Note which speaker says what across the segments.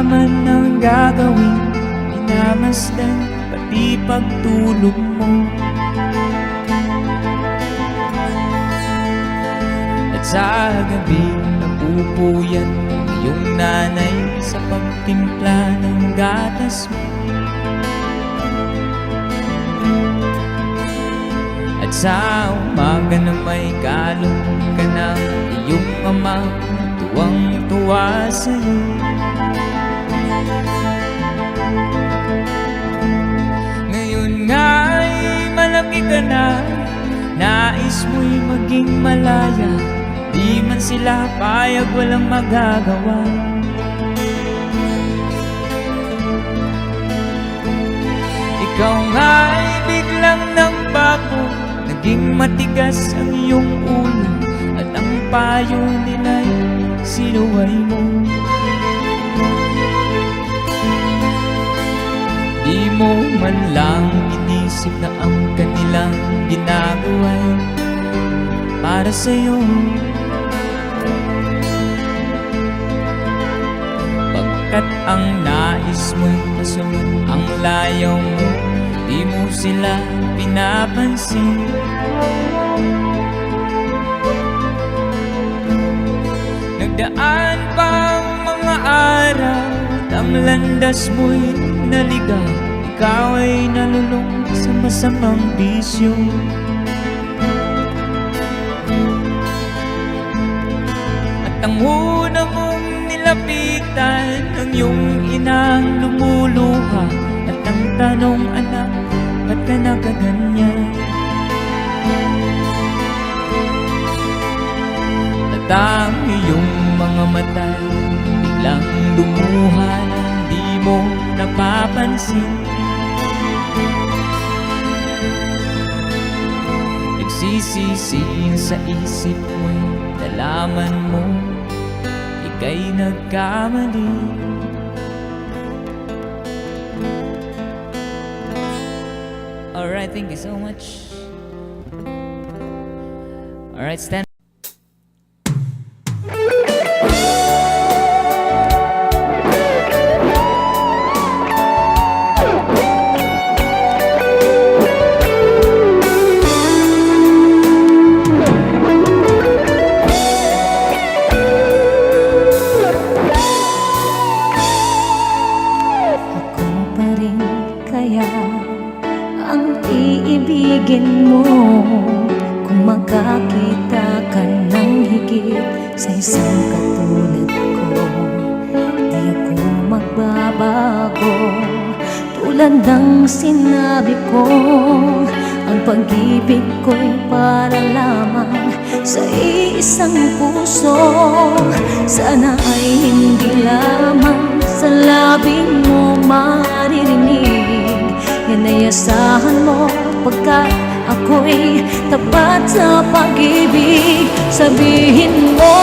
Speaker 1: man ang gagawin, minamasdan pati pagtulog mo. At sa gabi napupuyat ang iyong nanay sa pagtimpla ng gatas mo. At sa umaga na may kalong ka ng iyong ama, tuwang-tuwa sa'yo. Ngayon nga'y malaki ka na, nais mo'y maging malaya, di man sila payag, walang magagawa. Ikaw nga'y biglang nagbago, naging matigas ang iyong ulo, at ang payo nila'y sinuway mo. Di mo man lang inisip na ang kanilang ginagawa'y para sa'yo. Pagkat ang nais mo'y masunod ang layaw mo, di mo sila pinapansin. Nagdaan pa ang mga araw at ang landas mo'y naligaw, ikaw ay nalulung sa masamang bisyo. At ang una mong nilapitan ang iyong inang lumuluha, at ang tanong, anak, ba't ka nagaganyan? At ang iyong mga mata biglang lumuha na di mo napapansin. Nagsisisi sa isip mo'y nalaman mo ika'y nagkamali. Alright, thank you so much. Alright, stand.
Speaker 2: Iibigin mo kung makakita ka ng higit sa isang katulad ko. Di ako magbabago, tulad ng sinabi ko. Ang pag-ibig ko'y para lamang sa iisang puso. Sana ay hindi lamang sa labing mo maririnig. Inayasahan mo pagkat ako'y tapat sa pag-ibig. Sabihin mo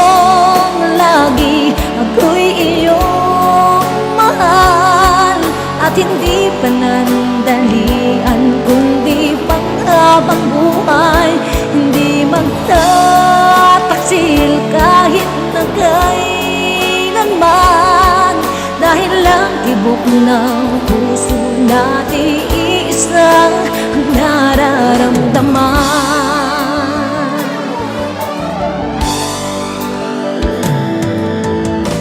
Speaker 2: lagi ako'y iyong mahal, at hindi panandalian kundi panghabang buhay. Hindi magtataksil kahit na kailanman, dahil lang tibok ng puso natin isang nararamdaman.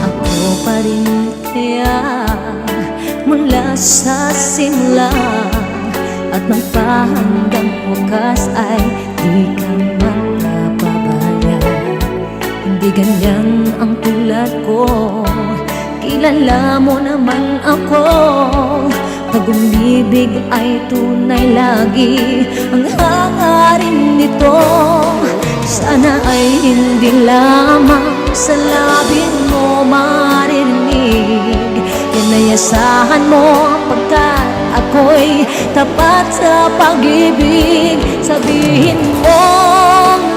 Speaker 2: Ako pa rin kaya mula sa simula, at magpahanggang wakas ay di ka mapapabayaan. Hindi ganyan ang tulad ko, kilala mo naman ako. Pag umibig ay tunay lagi ang hangarin nito. Sana ay hindi lamang sa labing mo maririnig. Inayasahan mo pagkat ako'y tapat sa pag-ibig. Sabihin mo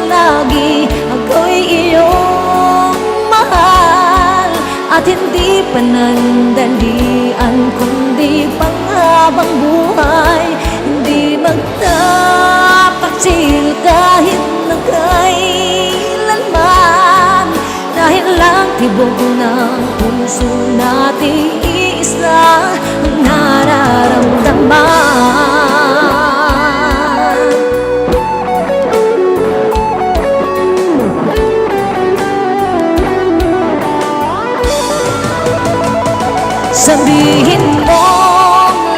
Speaker 2: lagi ako'y iyong mahal, at hindi panandalian kundi panghabang buhay. Hindi magtataksil kahit na kailanman, dahil lang tibok ng puso natin iisa ang nararamdaman. Sabihin mo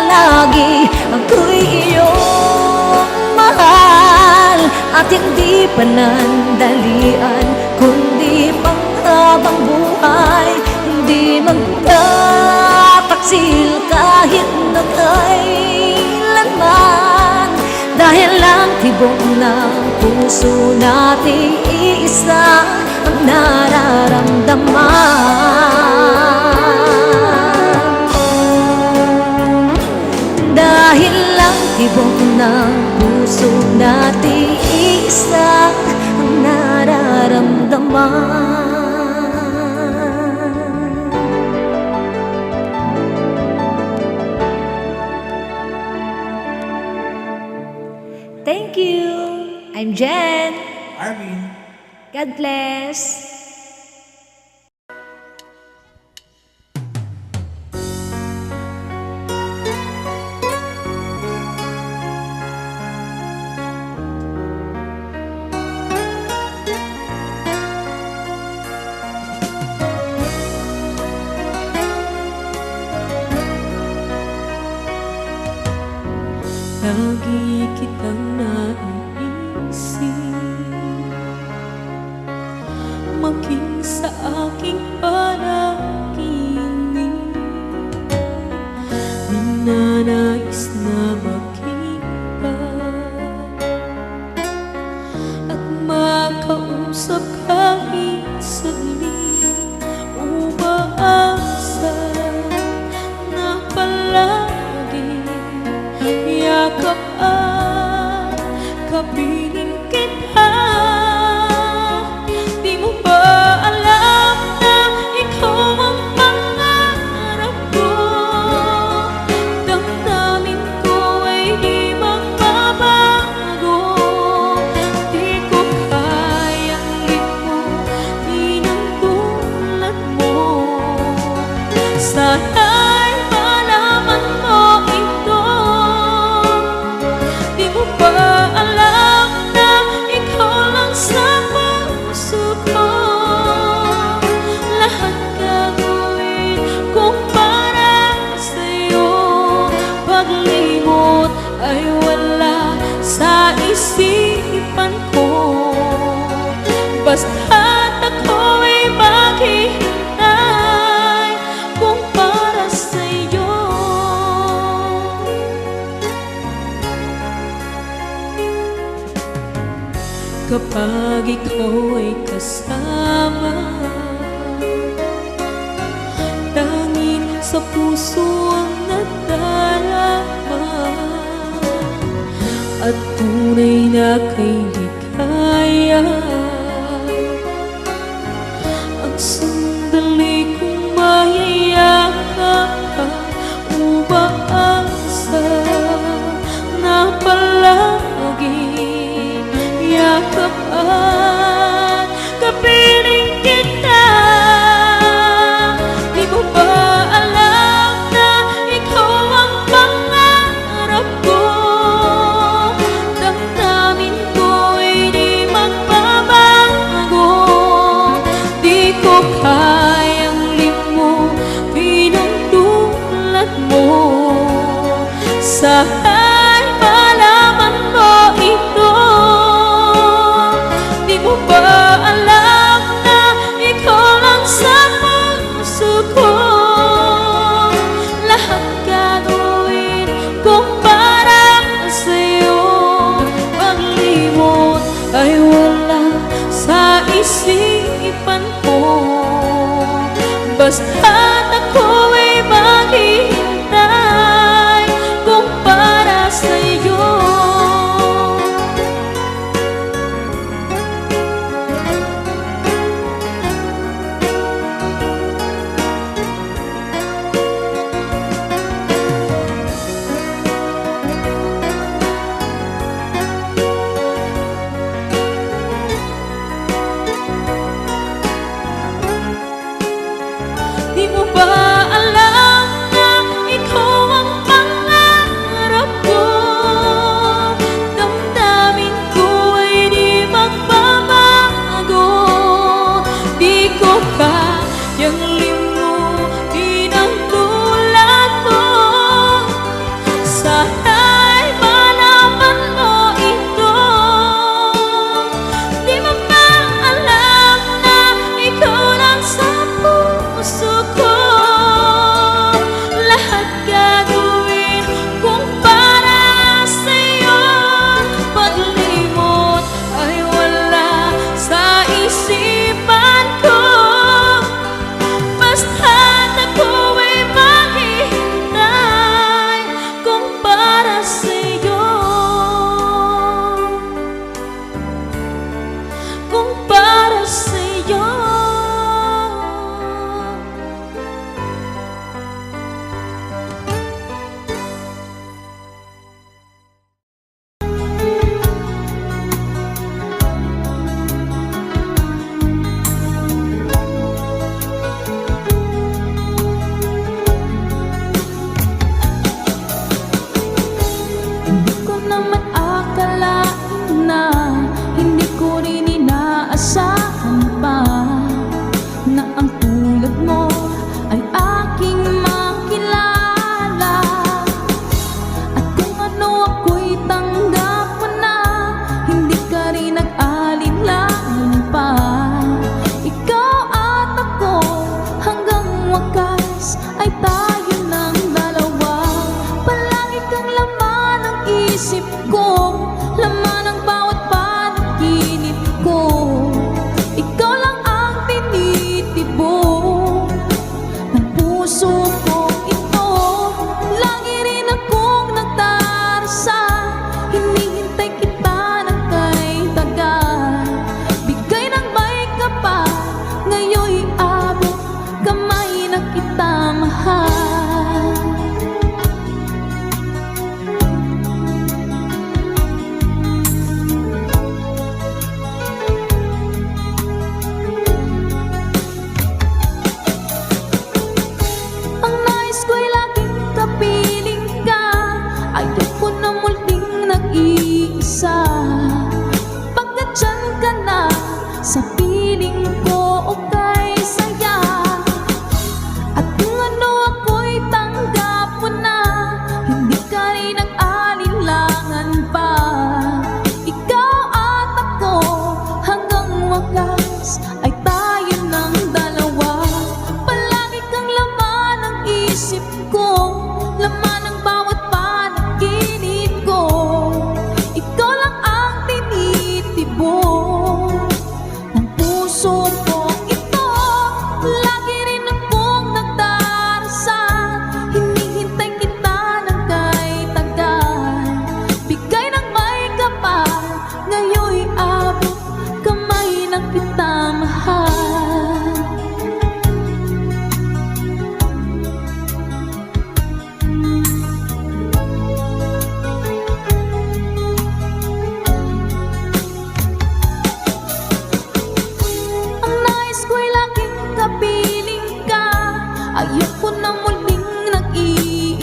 Speaker 2: lagi ako'y iyong mahal, at hindi panandalian kundi panghabang buhay. Hindi magtataksil kahit na kailanman, dahil lang tibok ng puso nating iisa ang nararamdaman. Dahil lang tibok ng puso nating iisa ang nararamdaman. Thank you. I'm Jen.
Speaker 1: Arvin.
Speaker 2: God bless.
Speaker 3: Lagi kitang naiisip, maging sa aking panaginip. Minanais na makita at makausap kahit saglit. Umaasa na palagi yakap at kapiling kita. Di mo ba alam na ikaw ang pangarap ko? Damdamin ko ay di magbabago. Di ko kayang limutin ang tulad mo. Sana'y malaman mo ito. Di mo ba alam na ikaw lang sa puso ko? Lahat gagawin kong para sa'yo. Paglimot ay wala sa isipan ko. Basta't ako'y maghihintay kung para sa'yo. Kapag ikaw ay kasama, tanging sa puso ang nadarama, at tunay na kay ligaya. Ang sandali kong mayayakap ka, umaasa na palagi yakap at kapiling kita. Di mo ba alam na ikaw ang pangarap ko? Damdamin ko ay di magbabago. Di ko kayang limutin ang tulad mo. Sana'y malaman mo ito. Di mo ba alam na ikaw lang sa puso ko? Lahat gagawin kong para sa'yo. Paglimot ay wala sa isipan ko. Basta't ako'y maghihintay kung para sa'yo. Di mo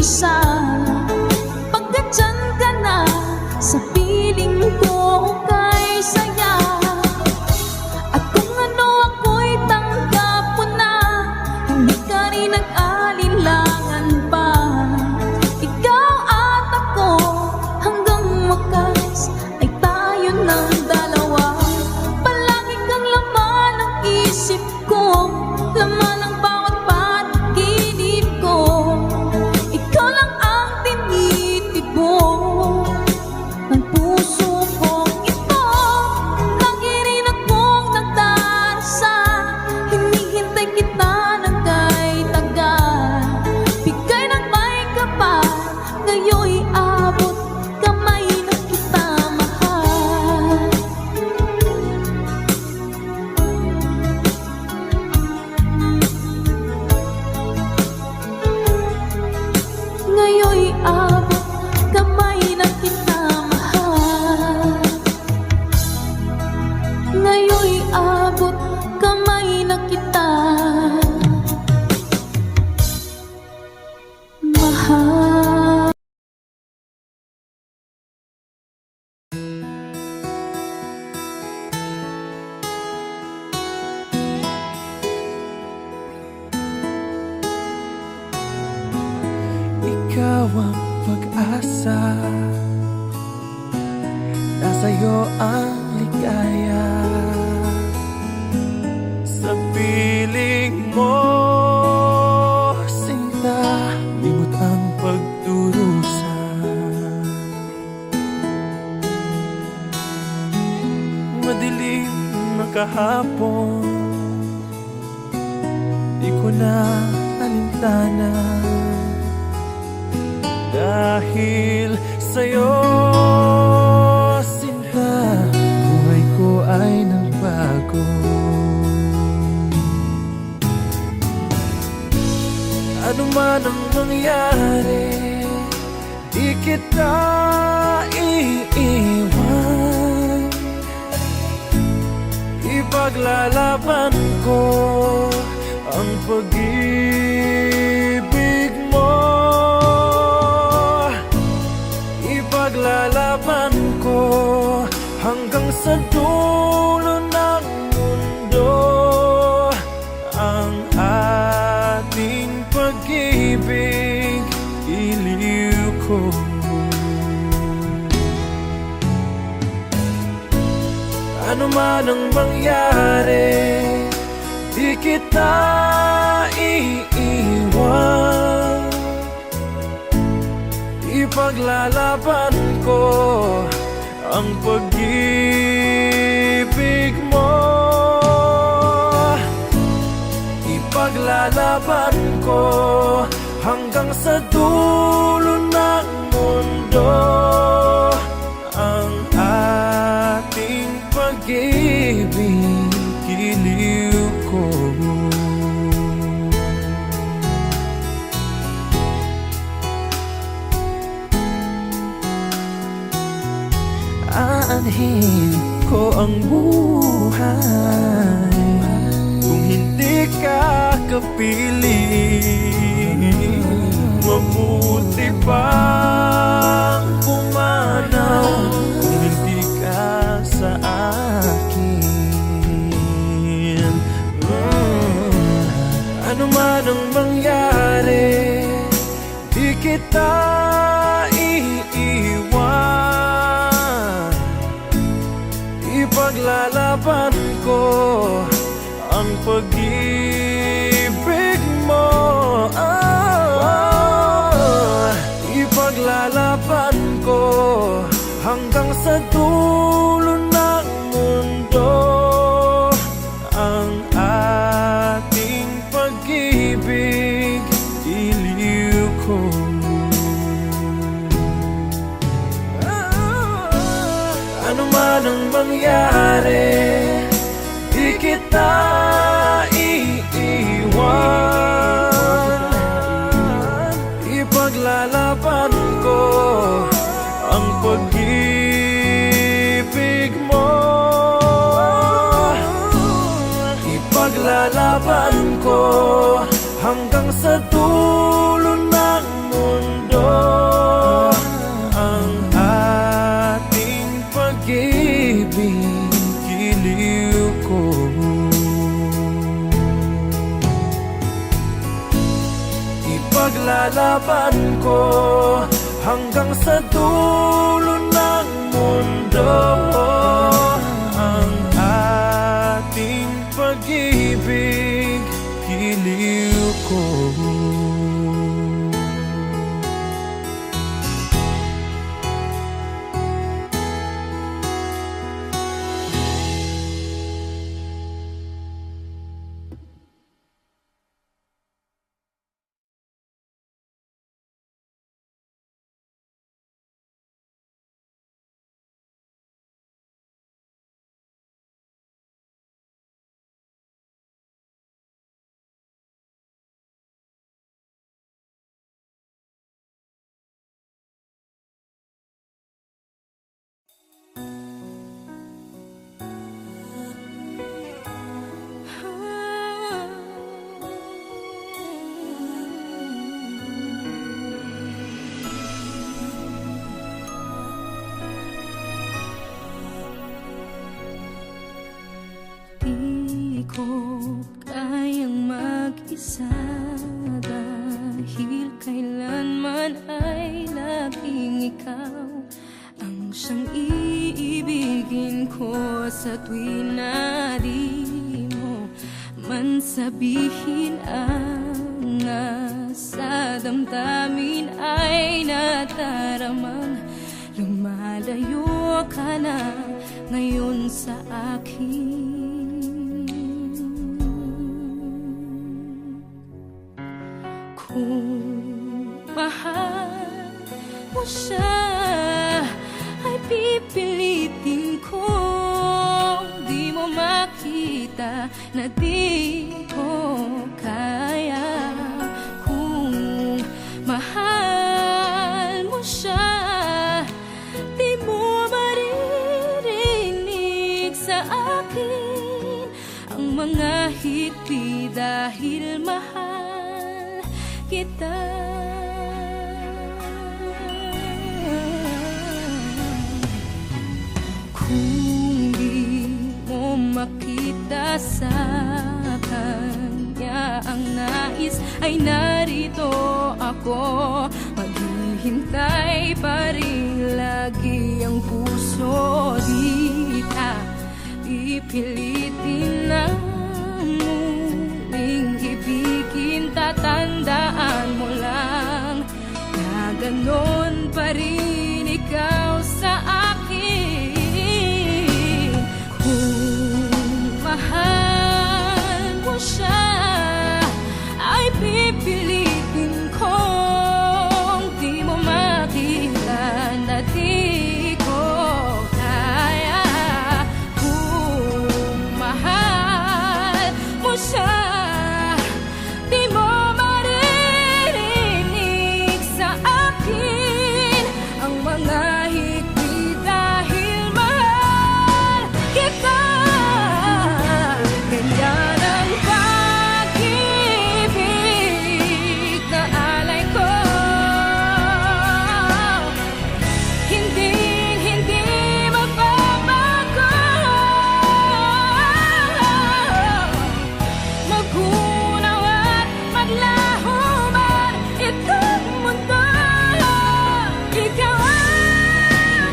Speaker 3: nag-iisa. Pagkat dyan ka na, sa piling ko kay saya. At kung ano ako'y tanggap ko na, hindi ka rin nag-alinlangan pa. Ikaw at ako, hanggang wakas ay tayo ng dalawa. Palagi kang laman ng isip ko, laman ng bawat panaginip ko. Ikaw lang ang tinitibo ng puso kong ito. Lagi rin akong nagdarasal, hinihintay kita ng kay tagal. Bigay ng may kapal, ngayon'y abot kamay na kita mahal. Ngayon'y abot kamay na kita mahal. Ngayon'y abot kamay na kita mahal.
Speaker 4: Ikaw ang pag-asa, nasa'yo ang ligaya. Sa piling mo, sinta, limot ang pagdurusa. Madilim na kahapon, di ko na alintana. Dahil sa'yo, sinta, buhay ko ay nagbago. Ano man ang mangyari, di kita iiwan. Ipaglalaban ko ang pag-ibig mo. Ipaglalaban ko hanggang sa dulo ng mundo ang ating pag-ibig, iliw ko. Ano man ang mangyari, di kita iiwan. Ipaglalaban ko ang pag-ibig mo. Ipaglalaban ko hanggang sa dulo ng mundo ang ating pag-ibig, iliw ko. Aanhin ko ang buhay kung hindi ka kapiling. Mabuti pang pumanaw kung hindi ka sa akin. Ano man ang mangyari, di kita iiwan. Ipaglalaban ko ang pag-ibig mo. Ipaglalaban ko hanggang sa dulo ng mundo ang ating pag-ibig, iliw ko. Ano man ang mangyari, di kita iiwan. Ipaglalaban ko ang pag-ibig mo. Ipaglalaban ko hanggang sa dulo ng mundo. sa dulo ng mundo ang ating pag-ibig, giliw ko.
Speaker 3: Di ko kayang mag-isa dahil kailanman ay laging ikaw ang siyang iibigin ko sa tuwing na di mo man sabihin ang nasa damdamin ay nataramang lumalayo ka na ngayon sa akin. Kung mahal mo siya ay pipilitin kong di mo makita na di ko kaya. Kung mahal mo siya, di mo maririnig sa akin ang mga hikbi dahil mahal kita. Kung di mo makita sa kanya ang nais ay narito ako, maghihintay pa rin lagi ang puso. Di ka pipilitin na muling ibigin, tatandaan mo lang na ganon pa rin ikaw sa akin. Kung mahal mo siya ay pipilitin kong di mo makita na di ko kaya. Kung mahal mo siya, di mo maririnig sa akin ang mga hikbi dahil mahal kita. Ganyan ang pag-ibig na alay ko, hindi magbabago. Magunaw at maglaho man itong mundo, ikaw ang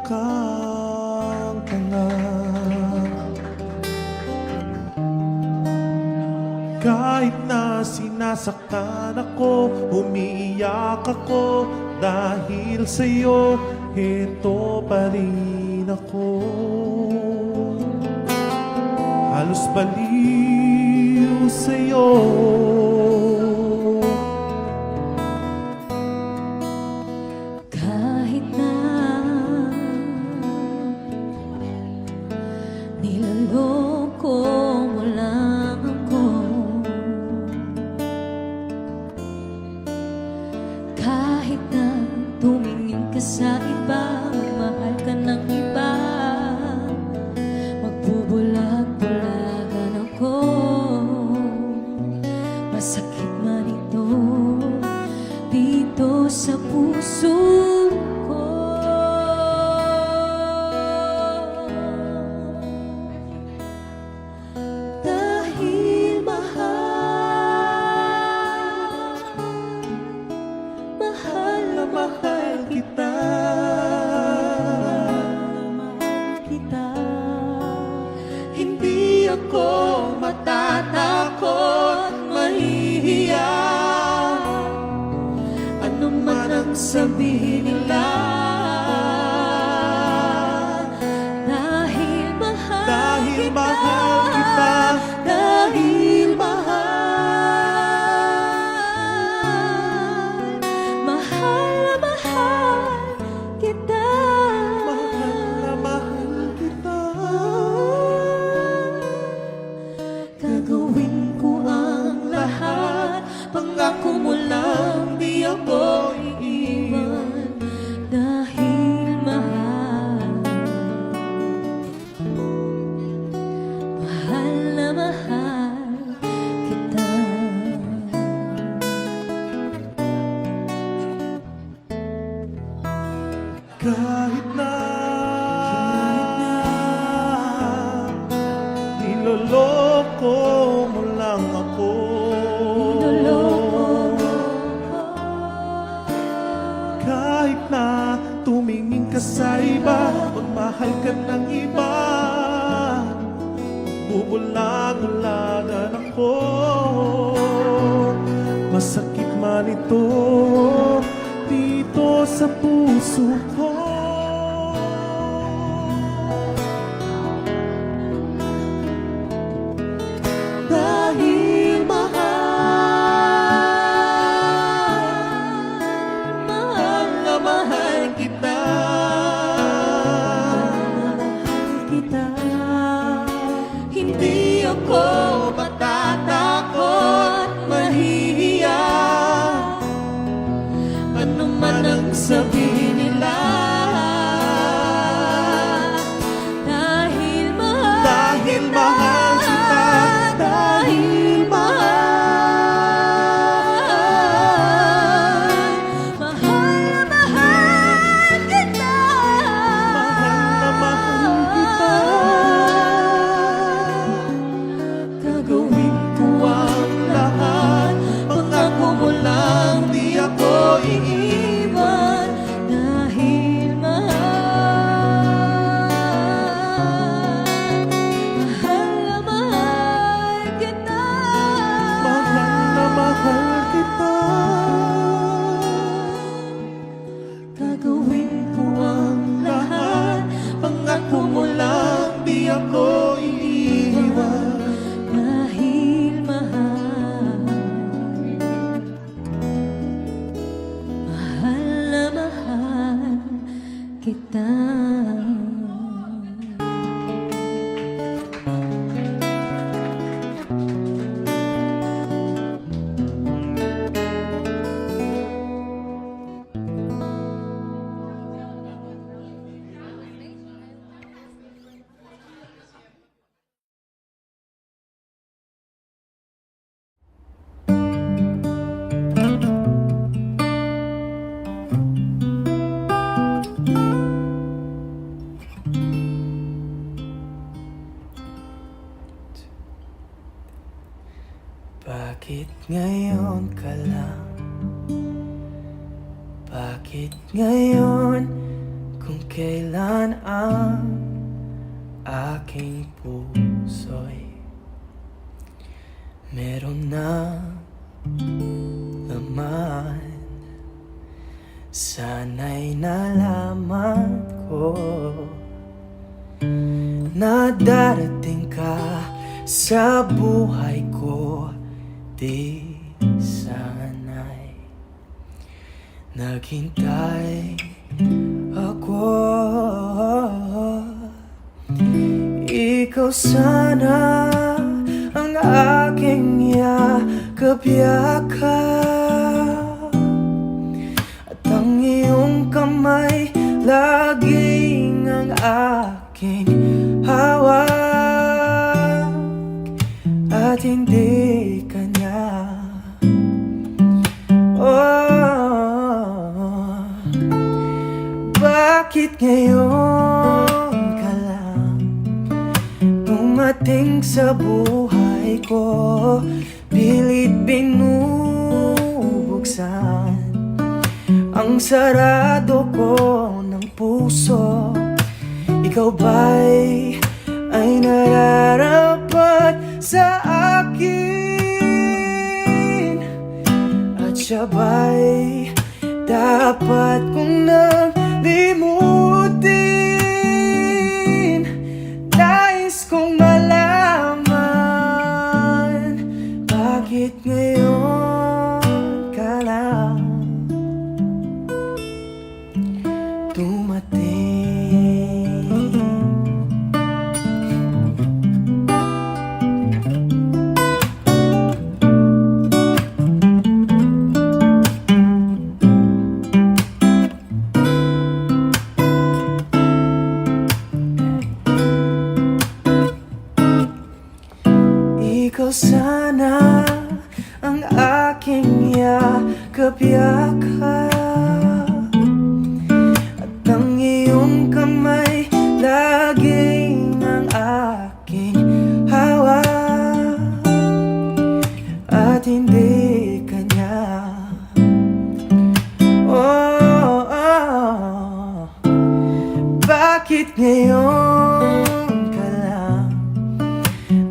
Speaker 4: kang tanga. Kahit na sinasaktan ako, umiiyak ako, dahil sa'yo, heto pa rin ako. Halos baliw sa'yo.
Speaker 3: Kahit na niloloko mo lang ako, kahit na tumingin ka sa iba, mahal ka ng iba, magbubulag-bulagan ako. Masakit man ito dito sa puso ko. Dahil mahal, mahal na mahal kita, hindi ako matatakot, mahihiya, ano man ang sabihin nila. Dahil mahal kita, dahil mahal, mahal na mahal kita,
Speaker 4: Mahal na mahal kita.
Speaker 3: gagawin ko ang lahat, pangako mo lang di ako iiwan. Dahil mahal, mahal na mahal kita.
Speaker 4: Kahit na niloloko mo lang ako, kahit na tumingin ka sa iba, magmahal ka ng iba, bubulag-ulagan ako. Masakit man ito dito sa puso ko.
Speaker 3: Dahil mahal, mahal na mahal kita, hindi ako matatakot, mahihiya, ano man ang sabihin nila. Dahil mahal,
Speaker 4: Dahil mahal kita,
Speaker 3: dahil mahal, mahal na mahal kita,
Speaker 4: mahal na mahal kita.
Speaker 3: gagawin ko ang lahat, pangako mo lang di ako iiwan. Dahil mahal, mahal na mahal kita,
Speaker 4: Mahal na mahal kita.
Speaker 3: gagawin ko ang lahat, pangako mo lang di ako iiwan. Dahil mahal, mahal na mahal kita.
Speaker 1: Bakit ngayon ka lang? Bakit ngayon? Kung
Speaker 5: kailan ang aking puso'y meron na laman. Sana'y nalaman ko na darating ka sa buhay ko. Di sana'y naghintay ako. Ikaw sana ang aking yakap-yakap, at ang iyong kamay laging ang aking hawak, at hindi kanya. Oh, bakit ngayon ka lang dumating sa buhay ko? Pilit binubuksan ang sarado ko ng puso. Ikaw ba'y ay nararapat sa akin? At siya ba'y dapat kong limutin? Nais kong malaman, bakit ngayon ka lang dumating? Ikaw sana ang aking yakap-yakap, at ang iyong kamay laging ang aking hawak, at hindi kanya. Oh, oh, bakit ngayon ka lang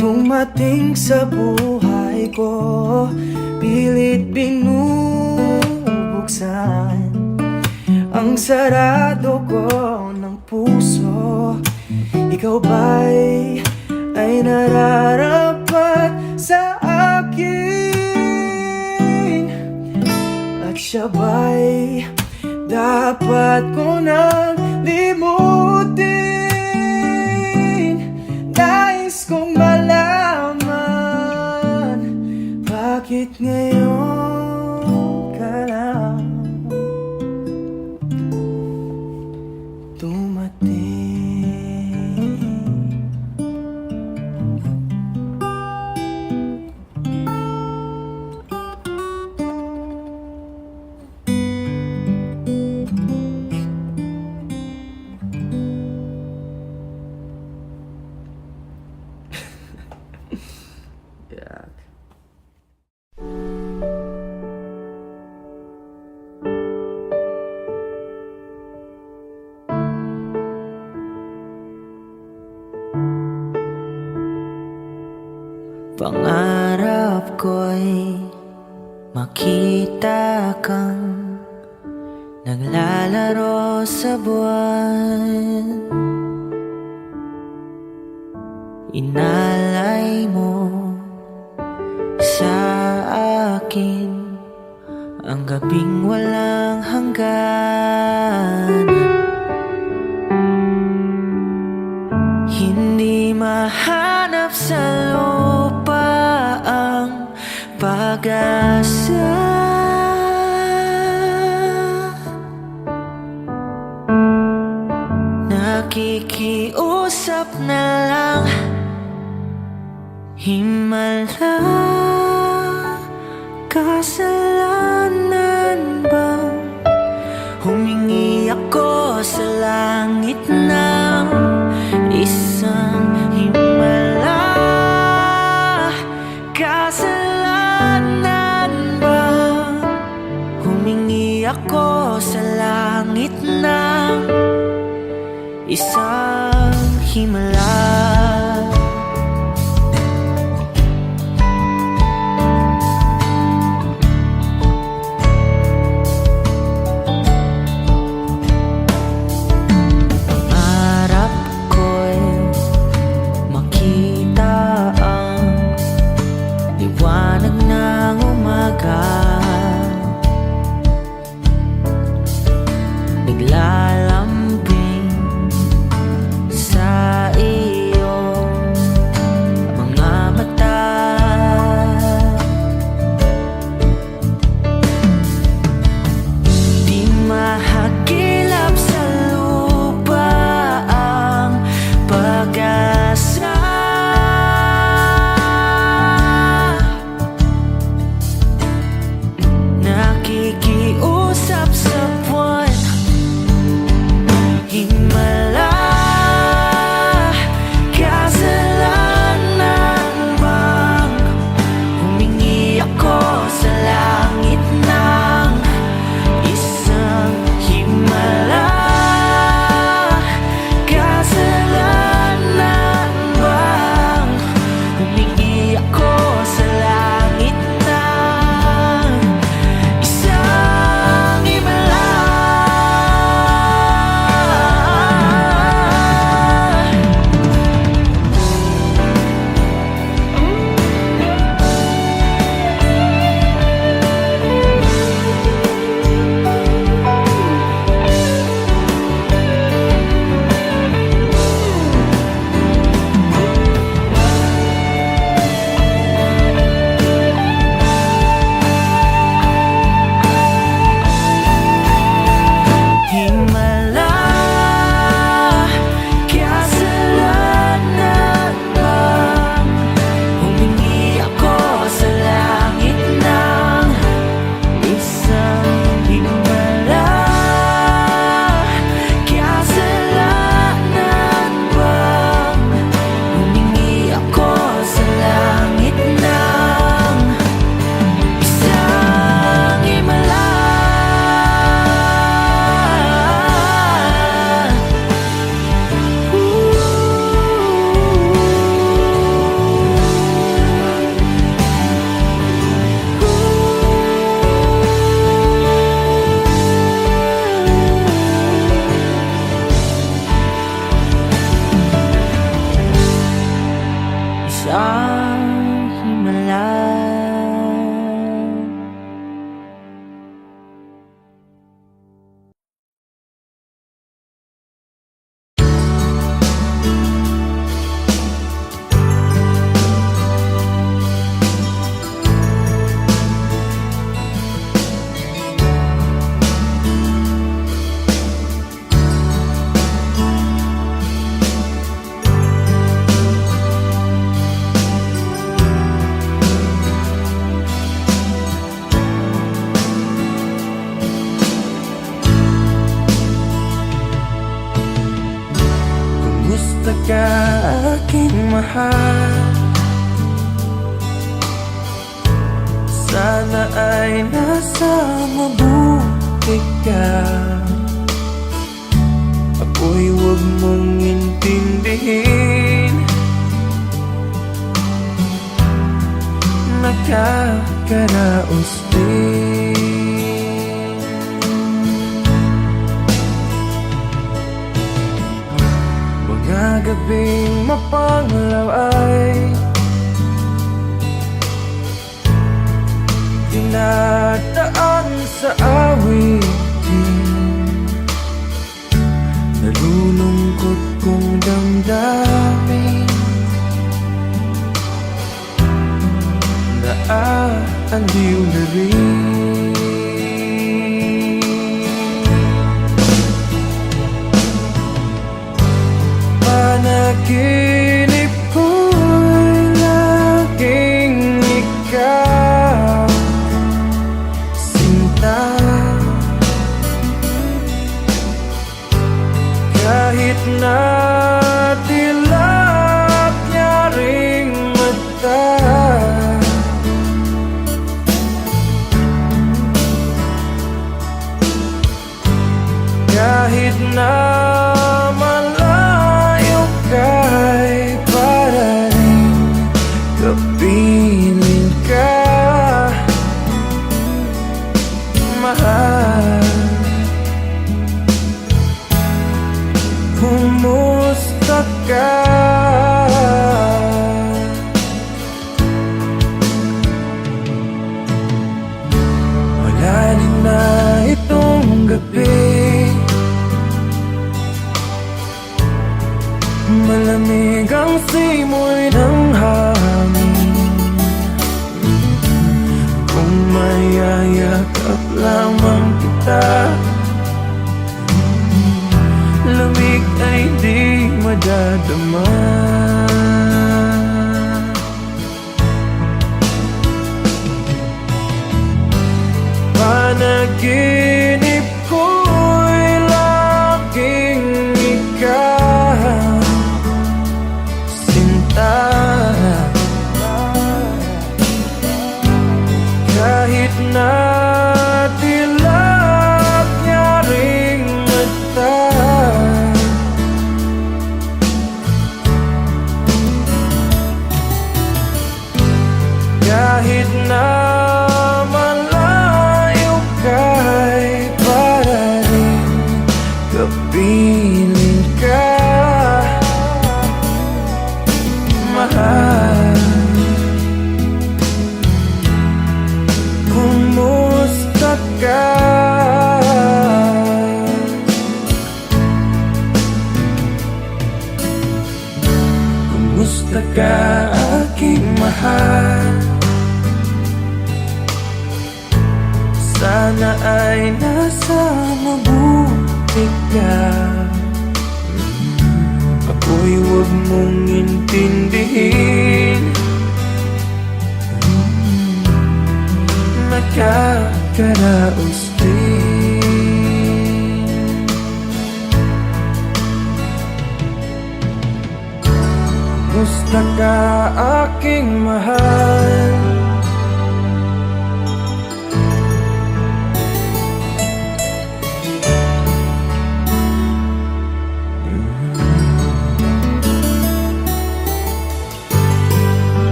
Speaker 5: dumating sa buhay ko? Pilit binubuksan ang sarado ko ng puso. Ikaw ba'y ay nararapat sa akin? At siya ba'y dapat ko nang limutin? Nais kong malaman, bakit ngayon ka lang dumating? Yak. Pangarap ko'y makita kang naglalaro sa buwan. Inalay mo sa akin ang gabing walang hanggan. Hindi mahanap sa lupa ang pag-asa. Nakikiusap na lang, himala, kasalanan bang humingi ako sa langit ng isang himala? Kasalanan bang humingi ako sa langit ng isang himala. Pangarap ko'y makita ang liwanag ng umaga, naglalambing sa iyong mga mata. Di mahagilap sa lupa ang pag-asa. Nakikiusap sa buwan, himala. Kasalanan bang humingi ako sa langit ng isang himala? Kasalanan bang humingi ako sa langit ng isang himala? Himala, kasalanan bang humingi ako sa langit ng isang himala? Kasalanan bang humingi ako sa langit ng isang himala? Isang himala. Kumusta ka, aking mahal? Sana ay nasa mabuti ka. Ako'y huwag mong intindihin, nakakaraos din. Mga gabing mapanglaw ay dinadaan sa awitin, nalulungkot kong damdamin, naaaliw na rin. Panaginip ko'y laging ikaw, sinta. Kahit na dilap niya ring mata, kahit na malayo ka. Malalim na itong gabi, malamig ang simoy ng hangin. Kung mayayakap lamang kita, lamig ay di madadama. Panaginip ko'y laging ikaw, sinta. Kahit na dilag niya ring mata, kahit na malayo ka'y parating kapiling ka, mahal. Kumusta ka? Kumusta ka, aking mahal? Sana ay nasa mabuti ka. Ako'y huwag mong intindihin, nakakaraos din. Kumusta ka, aking mahal?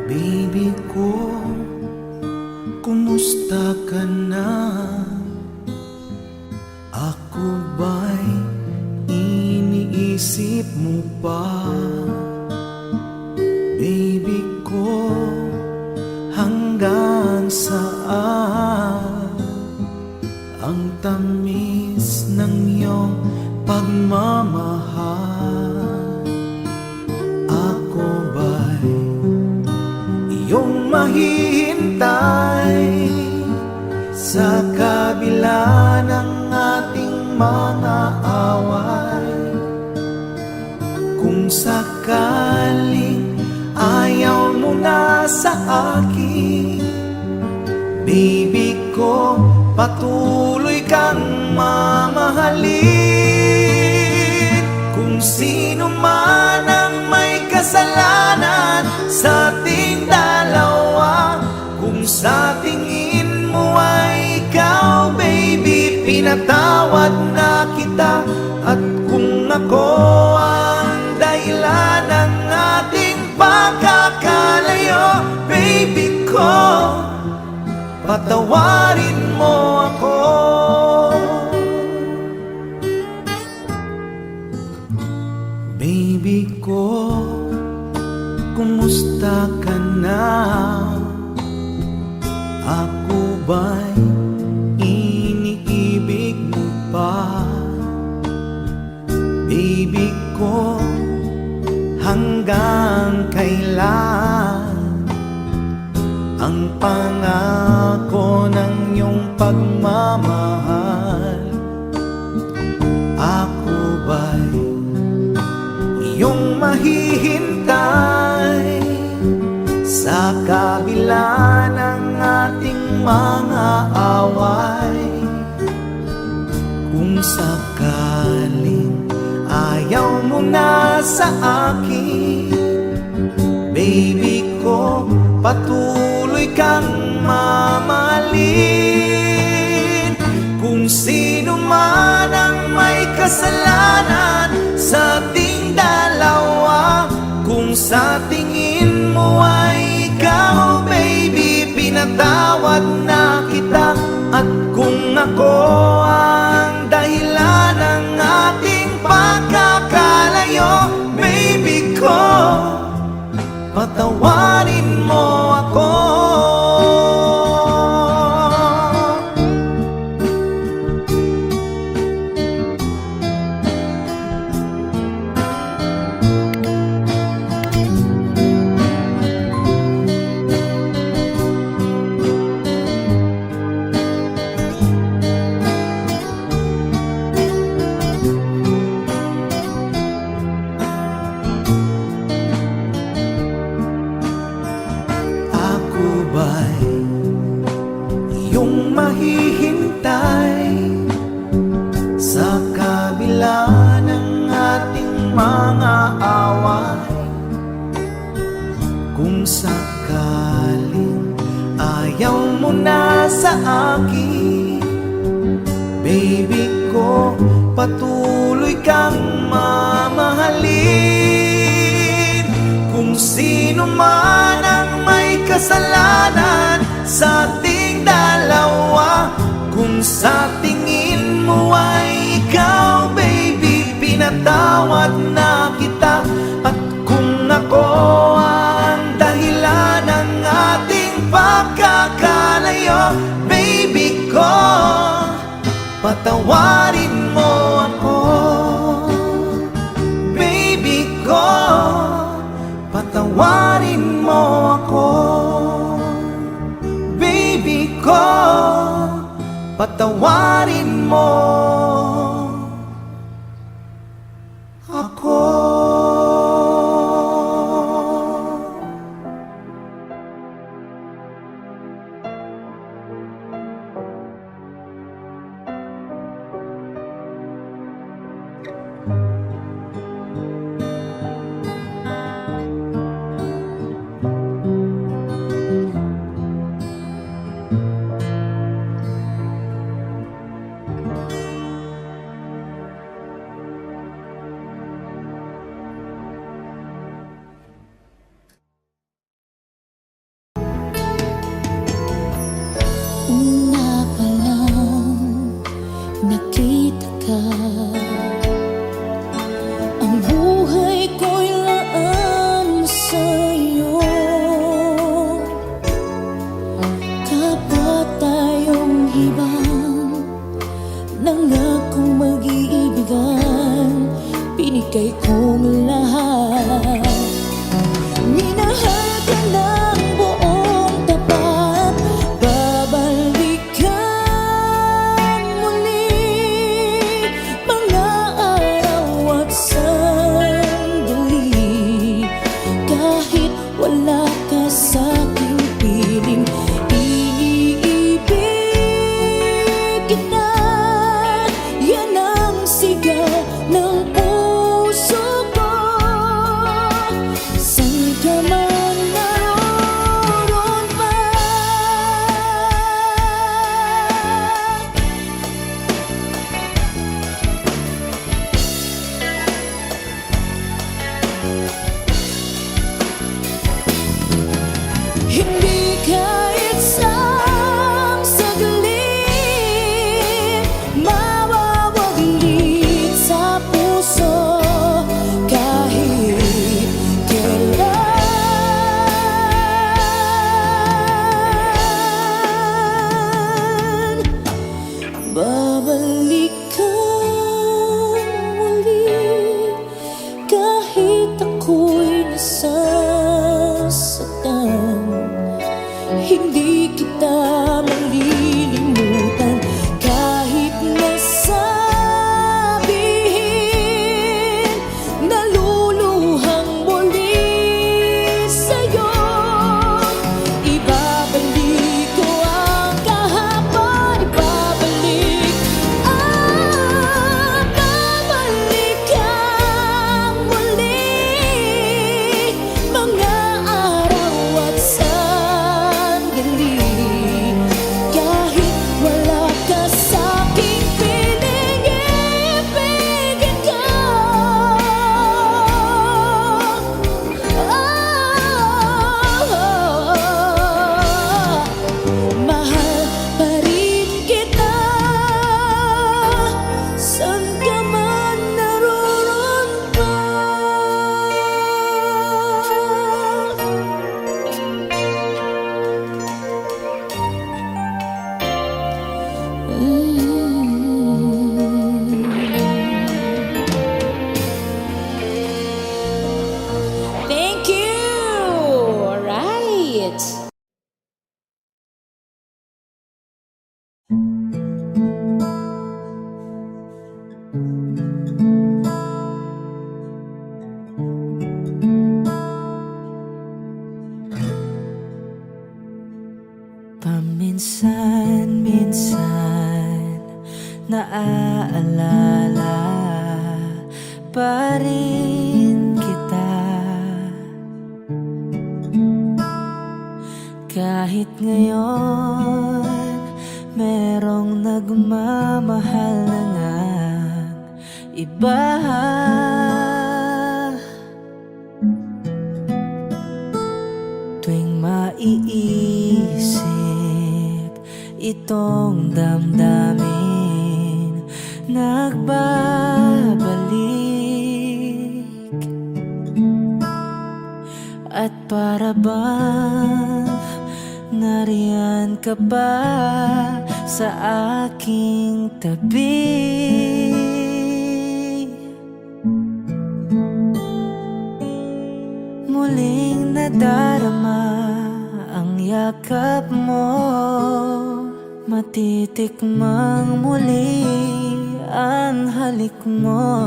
Speaker 6: Baby ko, kumusta ka na? Ako ba'y iniisip mo pa? Baby ko, hanggang saan ang tamis ng iyong pagmamahal? Ako ba'y iyong mahihintay sa kabila ng ating mga away? Kung sakaling ayaw mo na sa akin, baby ko, patuloy kang mamahalin. Kung sino man ang may kasalanan sa ating dalawa, kung sa tingin mo ay ikaw, baby, pinatawad na kita. At kung ako ang dahilan ng ating pagkakalayo, baby ko, patawarin mo ako. Baby ko, kumusta ka na? Ako ba'y iniibig mo pa? Baby ko, hanggang kailan ang pangako ng iyong pagmamahal? Ako ba'y sa kabila ng ating mga away. Kung sakaling ayaw mo na sa akin, baby ko, patuloy kang mamahalin. Kung sino man ang may kasalanan sa ating dalawa, kung sa tingin mo ay ikaw, baby, pinatawad na kita. At kung ako ang dahilan ng ating pagkakalayo, baby ko, patawarin mo ako. Iyong mahihintay sa kabila ng ating mga away. Kung sakaling ayaw mo na sa akin, baby ko, patuloy kang mamahalin. Kung sino man ang may kasalanan sa ating dalawa, kung sa tingin mo ay ikaw, baby, pinatawad na kita. At kung ako ang dahilan ng ating pagkakalayo, baby ko, patawarin mo ako. Baby ko, patawarin mo ako. Baby ko, patawarin mo ako.
Speaker 3: Una pa lang nakita ka, ang buhay ko'y laan sa'yo. Kapwa tayong ibang nangakong mag-iibigan, binigay kong lahat. Minahal ka ng buong tapat, babalikan muli mga araw at sandali. Kahit wala ka sa'king piling, iibig kita. Yan ang sigaw ng puso ko. Saan ka man naroon pa, hindi kahit isang saglit mawawaglit sa puso. Kahit kailan, babalikan muli. Kahit ako'y nasasaktan, hindi kita malilimutan. Kahit nasabihin, naluluhang muli sa'yo.
Speaker 1: naaalala pa rin kita. Kahit ngayon merong nagmamahal na ngang iba, tuwing maiisip itong damdamin, nagbabalik. At para bang nariyan ka pa sa aking tabi. Muling nadarama ang yakap mo, matitikmang muli ang halik mo.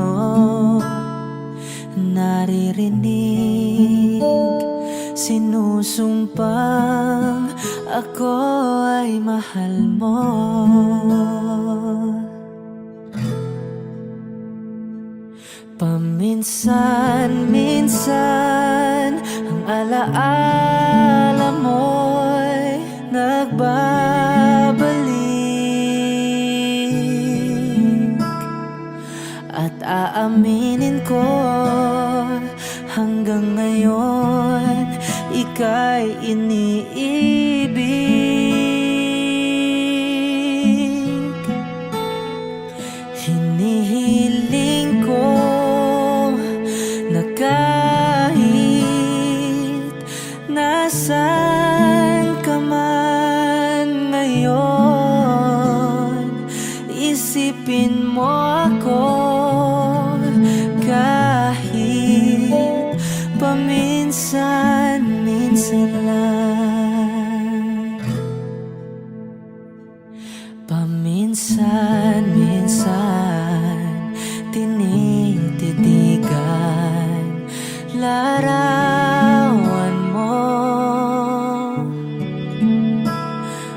Speaker 1: Naririnig sinusumpang ako ay mahal mo. Paminsan-minsan ang alaala mo'y nagbabalik. At aaminin ko hanggang ngayon ika'y iniibig. Hinihiling ko na kahit nasaan ka man ngayon, isipin mo ako kahit paminsan-minsan lang. Paminsan-minsan tinititigan larawan mo,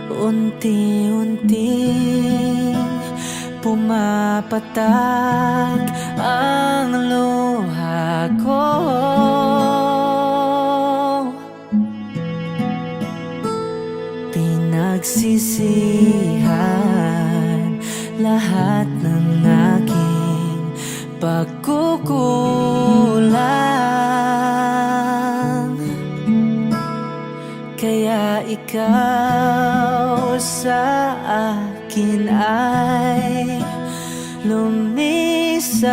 Speaker 1: unti-unting pumapatak ang luha ko. Pinagsisihan lahat ng aking pagkukulang, kaya ikaw sa akin ay lumisan.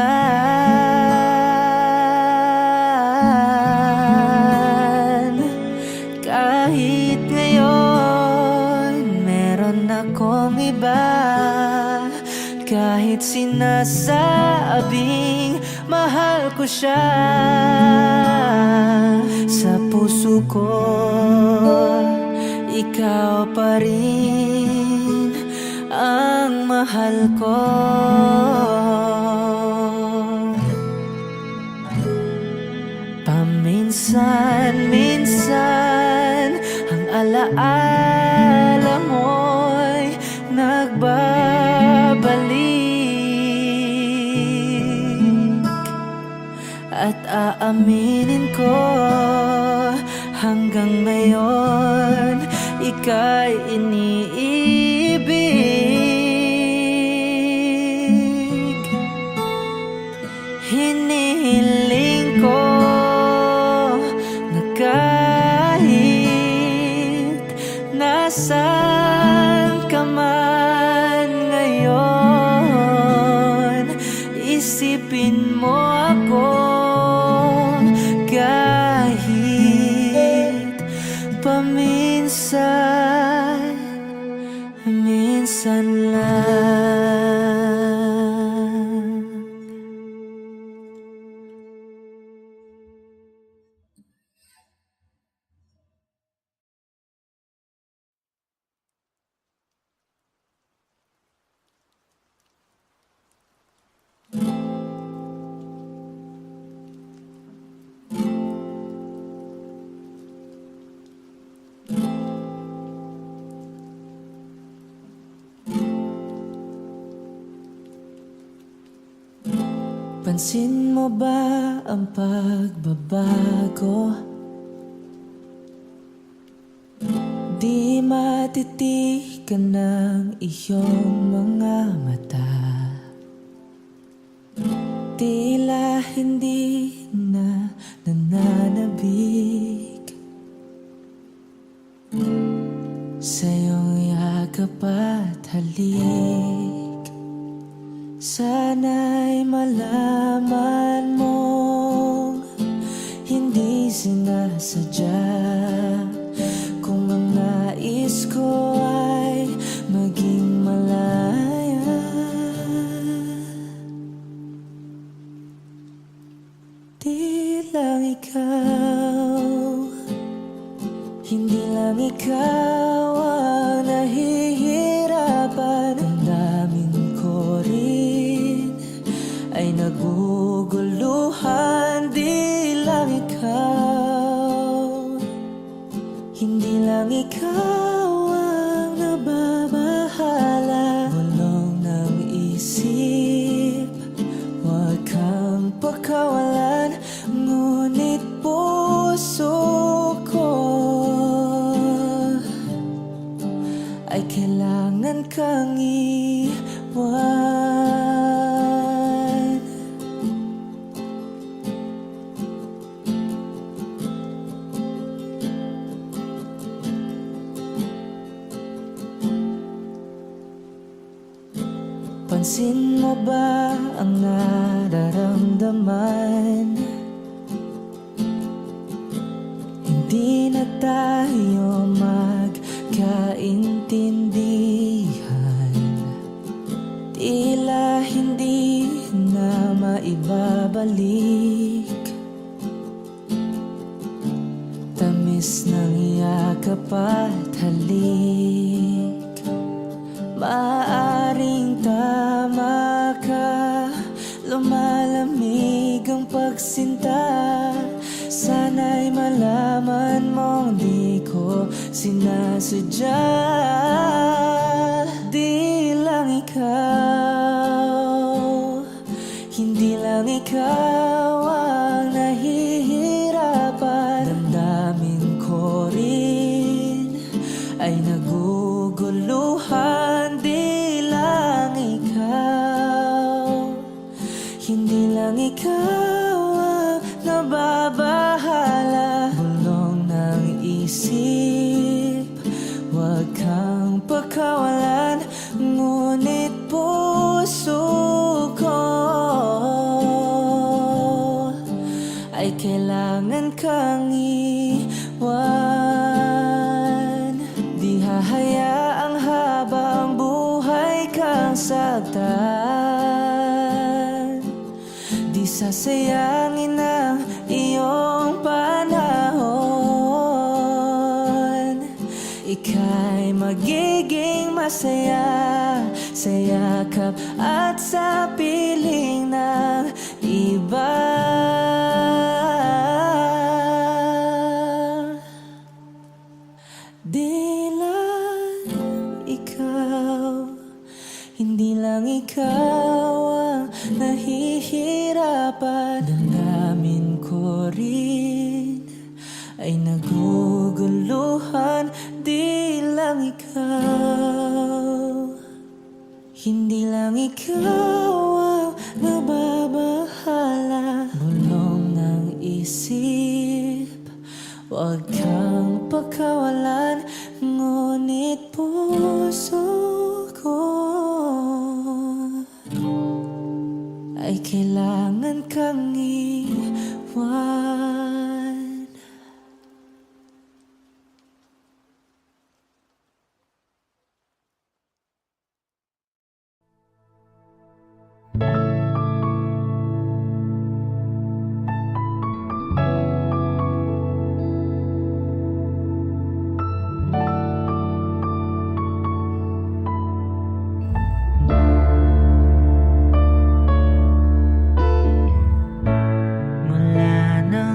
Speaker 1: Kahit ngayon meron akong iba, kahit sinasabing mahal ko siya, sa puso ko ikaw pa rin ang mahal ko. Paminsan-minsan ang alaala mo'y nagbabalik. At aaminin ko hanggang ngayon ika'y iniibig. Hinihiling ko na kahit nasaan ka man ngayon, isipin mo ako kahit paminsan-minsan lang.
Speaker 5: Pansin mo ba ang pagbabago? Di matitigan ng iyong mga mata. Tila hindi na nananabik sa iyong yakap at halik. Sana'y malaman mong hindi sinasadya kung ang nais ko ay maging malaya. Di lang ikaw, hindi lang ikaw ang nahihirapan. Ang damdamin ko rin ay naguguluhan. Di lang ikaw, hindi lang ikaw ang nababahala. Bulong ng isip, huwag kang pakawalan. Ngunit puso ko ay kailangan kang iwan. Pansin mo ba ang nararamdaman? Hindi na tayo magkaintindihan. Tila hindi na maibabalik tamis ng yakap at halik. Maaring tama ka, lumalamig ang pagsinta. Sana'y malaman mong di ko sinasadya. Di lang ikaw, hindi lang ikaw ang nahihirapan. Damdamin ko rin ay naguguluhan. Di lang ikaw, hindi lang ikaw ang nababahala. Bulong ng isip, huwag kang pakawalan. Ngunit puso ko ay kailangan kang iwan. Di hahayaang habang buhay kang saktan. Di sasayangin ang iyong panahon. Ika'y magiging masaya sa yakap at sa piling ng iba. Di lang ikaw, hindi lang ikaw ang nahihirapan. Damdamin ko rin ay naguguluhan. Di lang ikaw, hindi lang ikaw ang nababahala. Bulong ng isip, huwag kang pakawalan. Ngunit puso ko ay kailangan kang iwan.
Speaker 1: Mula na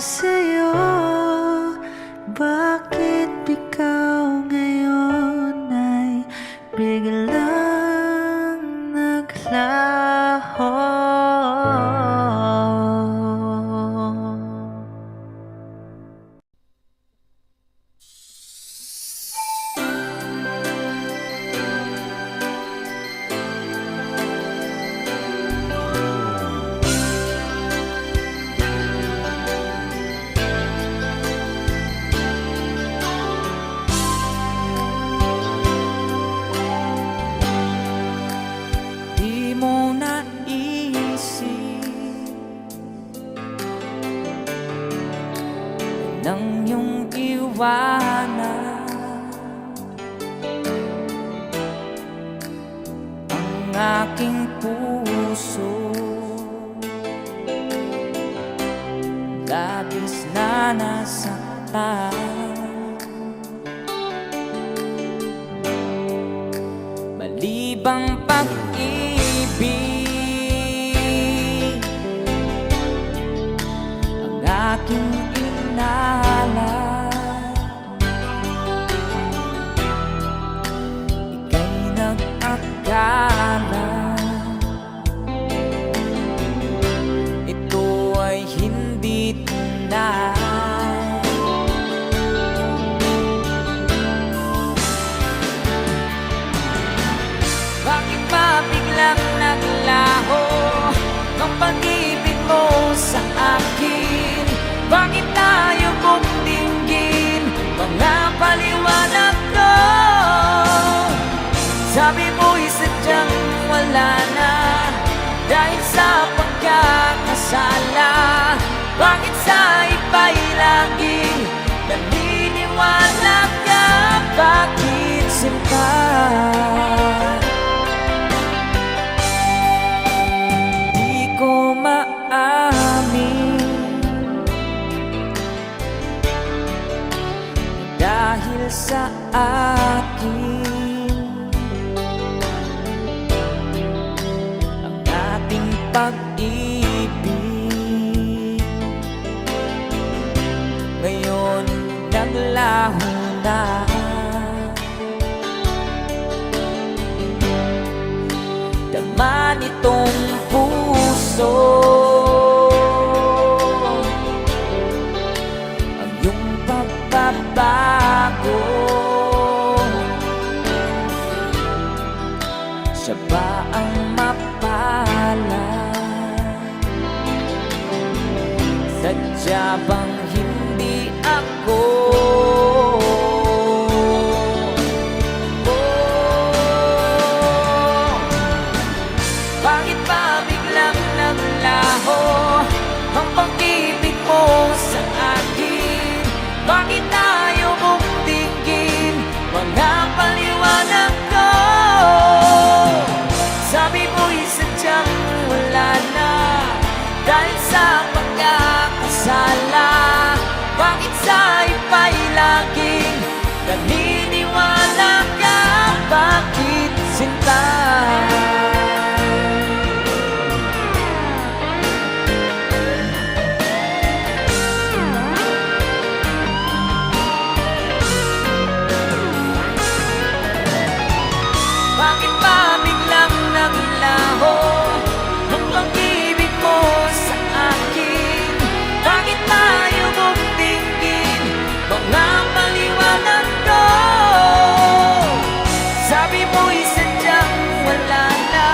Speaker 3: sa'yo? Bakit ikaw ngayon ay biglang naglaho?
Speaker 1: Di mo naisip nang iyong iwanan ang aking puso. Labis na nasaktan, malibang pag-ibig ang aking inalay. Ika'y nag-akala ito ay hindi tunay. Bakit ba biglang naglaho ang pag-ibig mo sa akin? Bakit tayo mong dinggin mga paliwanag ko? Sabi mo'y sadyang wala na dahil sa pagkakasala. Bakit sa iba'y laging naniniwala ka? Bakit sinta? Di ko maamin dahil sa akin ang ating pag-ibig ngayon naglaho na. Dama nitong puso ang iyong pagbabago. Siya ba ang mapalad? Sadya bang hindi ako? Bakit ba biglang naglaho ang pag-ibig mo sa akin? Bakit tayo mong dinggin mga paliwanag ko? Sabi mo'y sadyang wala na dahil sa pagkakasala. Bakit sa iba'y laging naniniwala ka? Bakit sinta? Bakit ba biglang naglaho ang pag-ibig mo sa akin? Bakit tayo mong dinggin mga paliwanag ko? Sabi mo'y sadyang wala na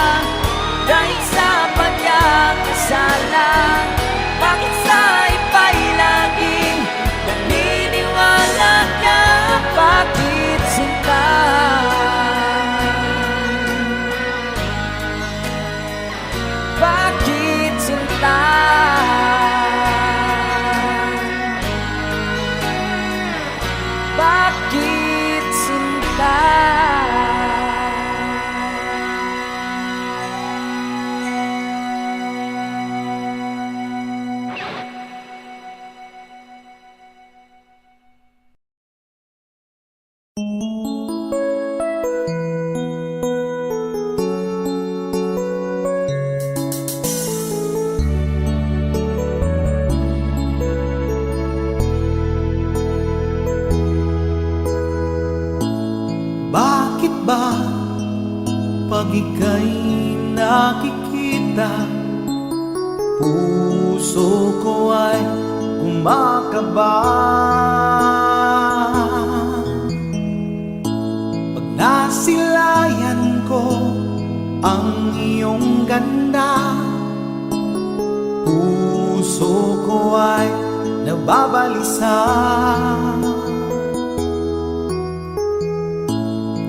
Speaker 1: dahil sa pagkakasala. Bakit sa iba'y laging naniniwala ka? Bakit sinta? Bakit sinta? Bakit sinta?
Speaker 6: puso ko ay kumakaba pag nasilayan ko ang iyong ganda. Puso ko ay nababalisa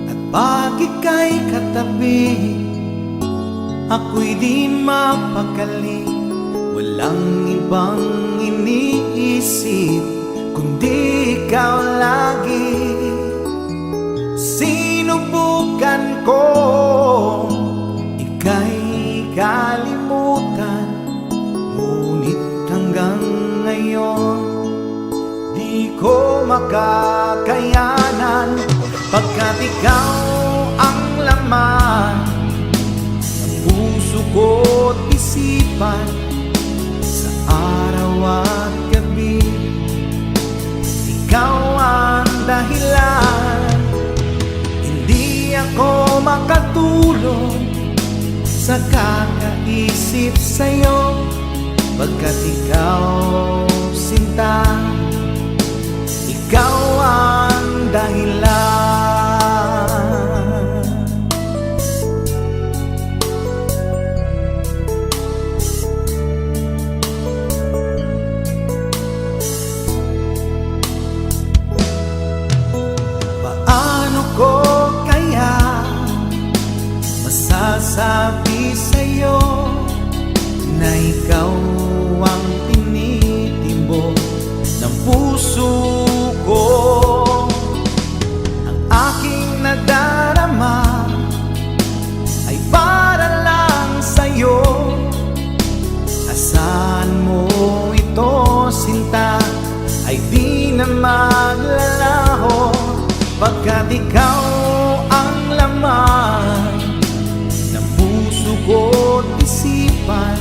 Speaker 6: at pag ika'y katabi, ako'y di mapakali. Walang ibang iniisip kundi ikaw lagi. Sinubukan ko ika'y kalimutan, ngunit hanggang ngayon di ko makakayanan. Pagkat ikaw ang laman ng puso ko't isipan, sa araw at gabi ikaw ang dahilan. Hindi ako makatulog sa kakaisip sa'yo, pagkat ikaw sinta, ikaw ang dahilan. Paano ko kaya masasabi sa'yo na ikaw ang tinitimbok ng puso ko? Ang aking nadarama ay para lang sa'yo. Asahan mo ito, sinta, ay di na maglalaho, pagkat ikaw ang laman ng puso ko't isipan,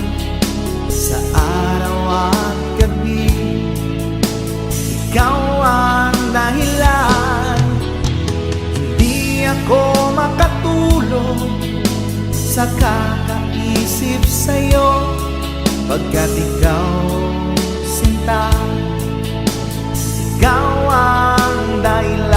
Speaker 6: sa araw at gabi ikaw ang dahilan. Hindi ako makatulog sa kakaisip sa'yo, pagkat ikaw sinta, ikaw ang dahilan.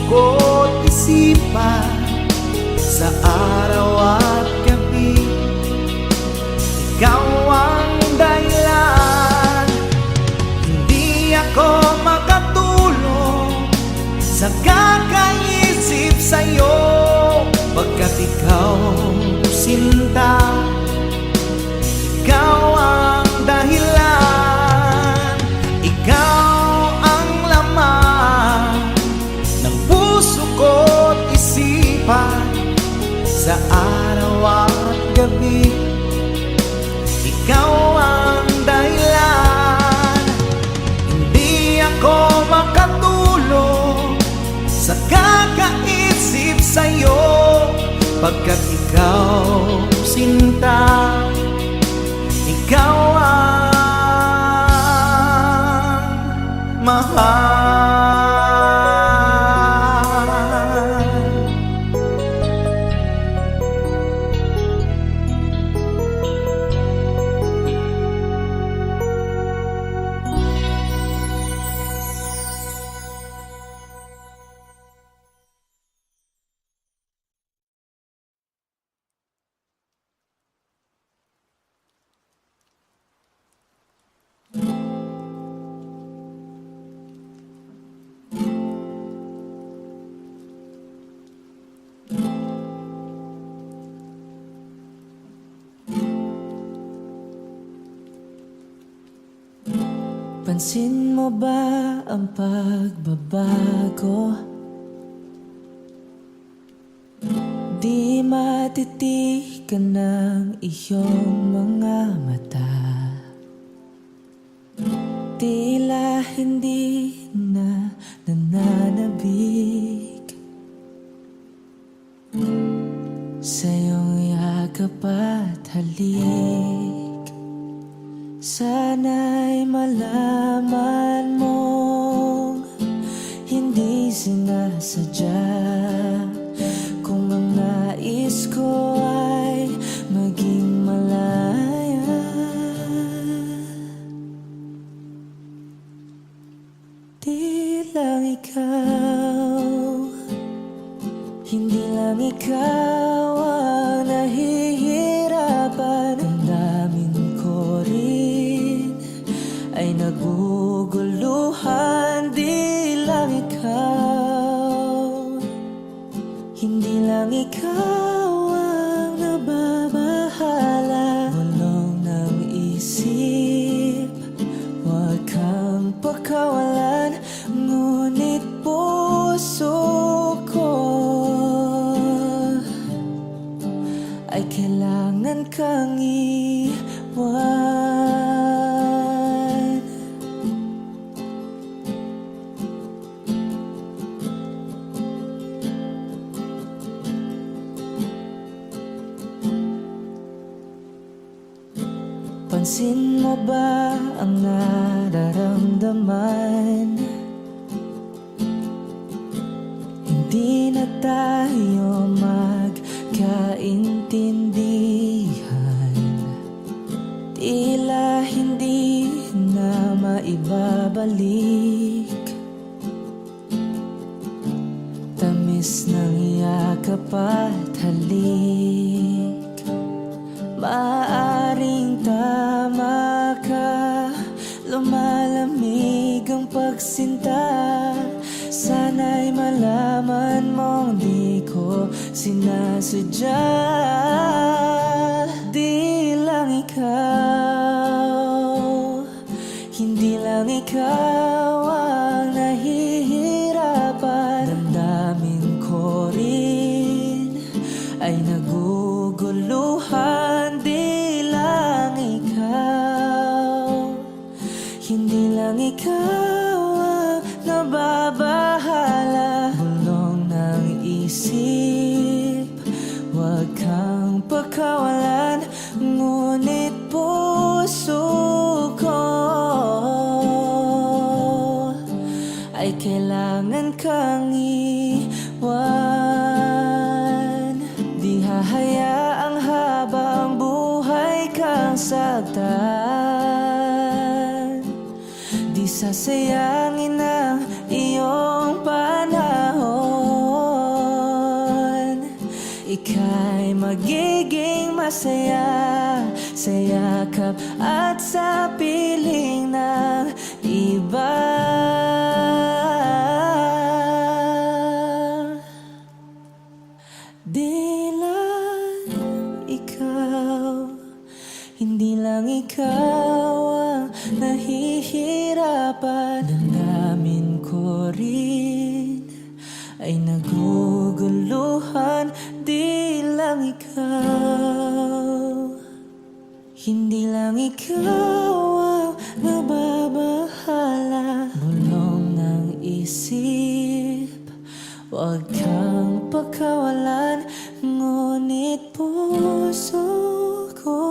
Speaker 6: Ko't isipan, sa araw at gabi ikaw ang dahilan. Hindi ako makatulog sa kakaisip sa'yo, pagkat ikaw sinta, ikaw ang dahilan. Ikaw ang laman ng puso ko't isipan, sa araw at gabi ikaw ang dahilan. Hindi ako makatulog sa kakaisip sa'yo, pagkat ikaw sinta, ikaw ang mahal.
Speaker 5: Pansin mo ba ang pagbabago natitigan ng iyong mga mata, tila hindi na nananabik sa iyong yakap at halik. Sana'y malaman mong hindi sinasadya, kung ang nais ko ay maging malaya. Di lang ikaw, hindi lang ikaw ang nahihirapan. Damdamin ko rin ay naguguluhan. Di lang ikaw, hindi lang ikaw ang nababahala. Bulong ng isip, huwag kang pakawalan. Ngunit puso ko ay kailangan kang iwan. Pansin mo ba ang nararamdaman? Hindi na tayo magkaintindihan, tila hindi na maibabalik. Tamis ng yakap at halik, maaaring tama ka. Lumalamig ang pagsinta. Sana'y malaman mong di ko sinasadya. Di lang ikaw, hindi lang ikaw ang nahihirapan. Damdamin ko rin ay naguguluhan. Di lang ikaw, hindi lang ikaw ang nababahala. Bulong ng isip, huwag kang pakawalan. Ngunit puso ko ay kailangan kang iwan. Di hahayaang habang buhay kang saktan. Di sasayangin ang iyong panahon. Ika'y magiging masaya sa yakap at sa piling ng iba. Di lang ikaw, hindi lang ikaw ang nahihirapan. Damdamin ko rin ay naguguluhan. Di lang ikaw, hindi lang ikaw ang nababahala. Bulong ng isip, huwag kang pakawalan. Ngunit puso ko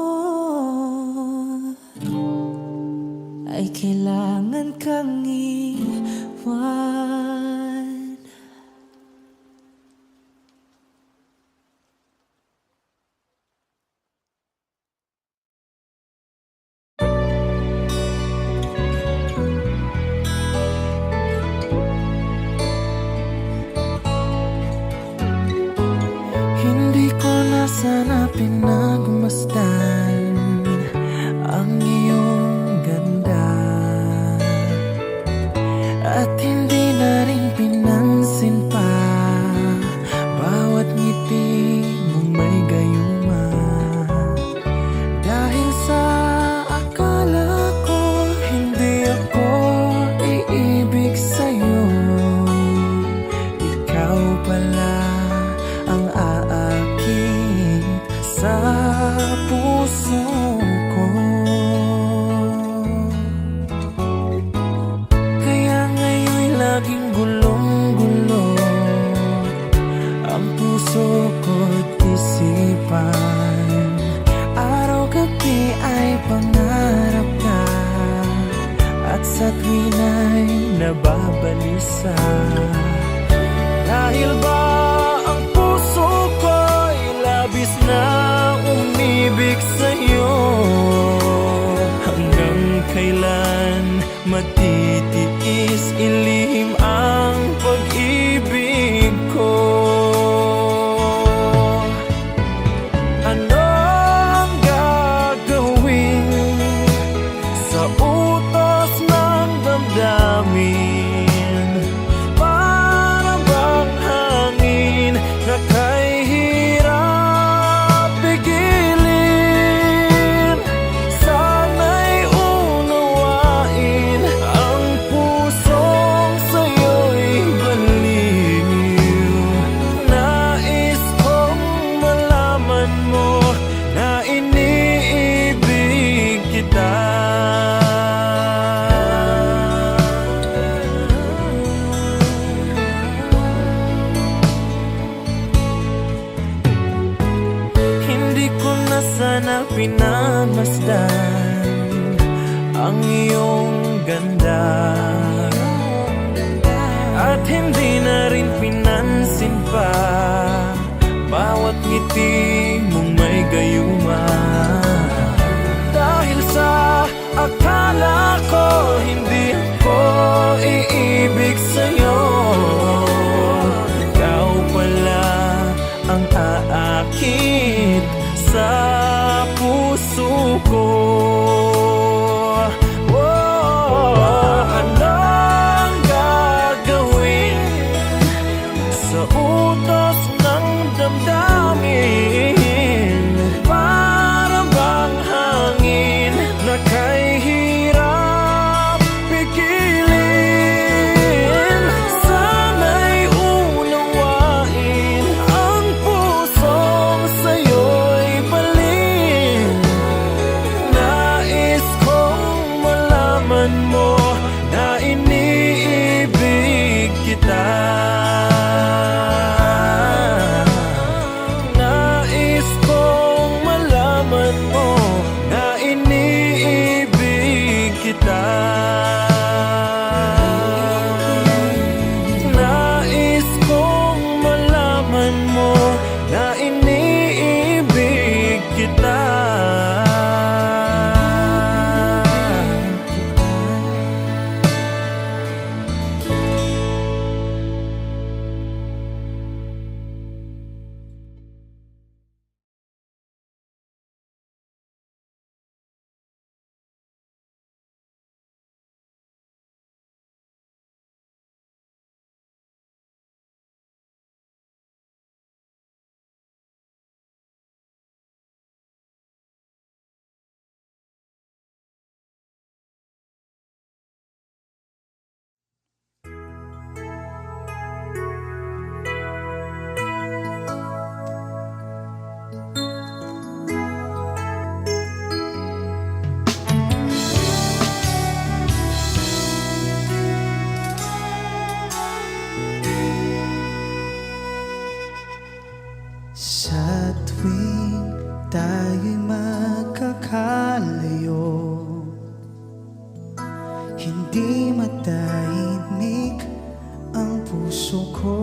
Speaker 5: ay kailangan kang iwan. Hindi ko na sana pinagmasdan ang iyong ganda, at hindi na rin pinansin pa bawat ngiti mong may gayuma. Dahil sa akala ko hindi ako iibig sa'yo, ikaw pala ang aakin.
Speaker 6: pinagmasdan ang iyong ganda, at hindi na rin pinansin pa bawat ngiti mong may gayuma. Dahil sa akala ko hindi ako iibig sa'yo, ikaw pala ang aakit sa puso ko. Anong gagawin sa utos ng damdamin? Para bang hangin na kay hirap pigilin? Sana'y unawain ang pusong sa'yo'y balin. Nais kong malaman mo na iniibig kita. Nais kong malaman mo na iniibig kita. Nais kong malaman mo na iniibig kita.
Speaker 5: Sa tuwing tayo'y magkakalayo, hindi matahimik ang puso ko.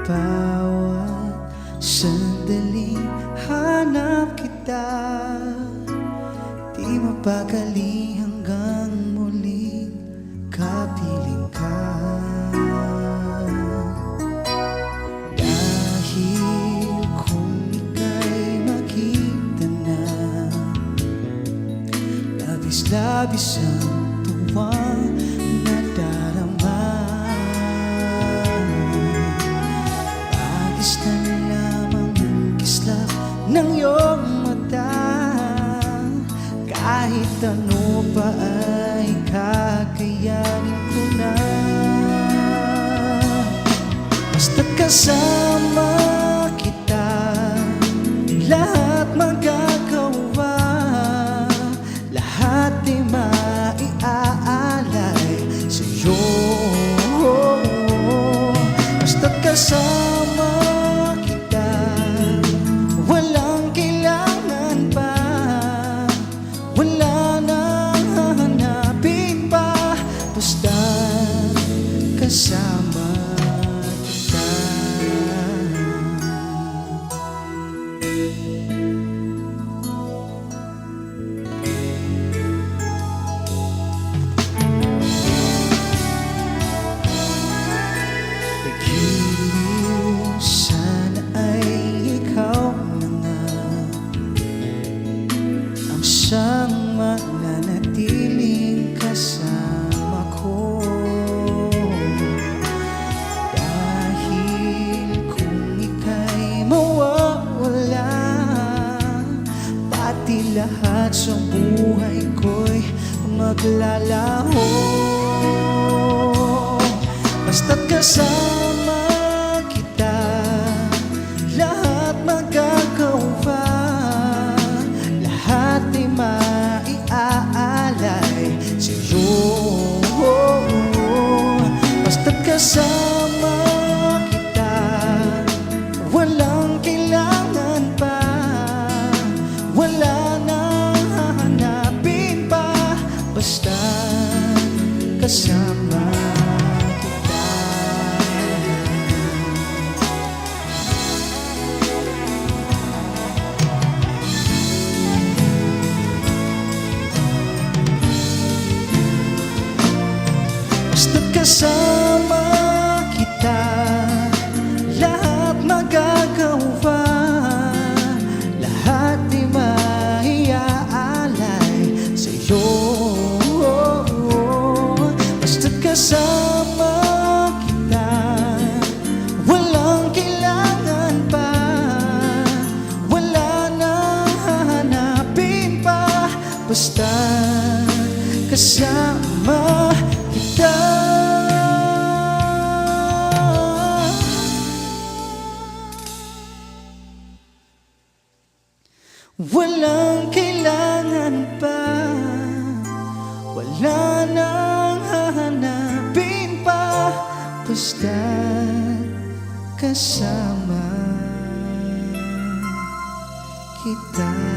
Speaker 5: Bawat sandaling hanap kita, di mapakali hanggang muling kapiling ka. Labis ang tuwang nadarama, bagis na lamang ang kislap ng iyong mata. Kahit ano pa ay kakayanin ko na, basta't kasama kita, lahat magagawa. Lahat di maiaalay sa'yo, basta't kasama kita, walang kailangan pa, wala nang hahanapin pa, basta't kasama kita. Sana ay ikaw na nga ang siyang mananatiling kasama ko. Dahil kung ika'y mawawala, pati lahat sa buhay ko'y maglalaho. Basta't kasama kita, lahat magagawa, lahat ay maiaalay sa'yo. Basta't kasama kita, walang kailangan kasama kita. Walang kailangan pa, wala nang hahanapin pa, basta kasama kita. Walang kailangan pa, wala nang hahanapin pa, basta kasama kita.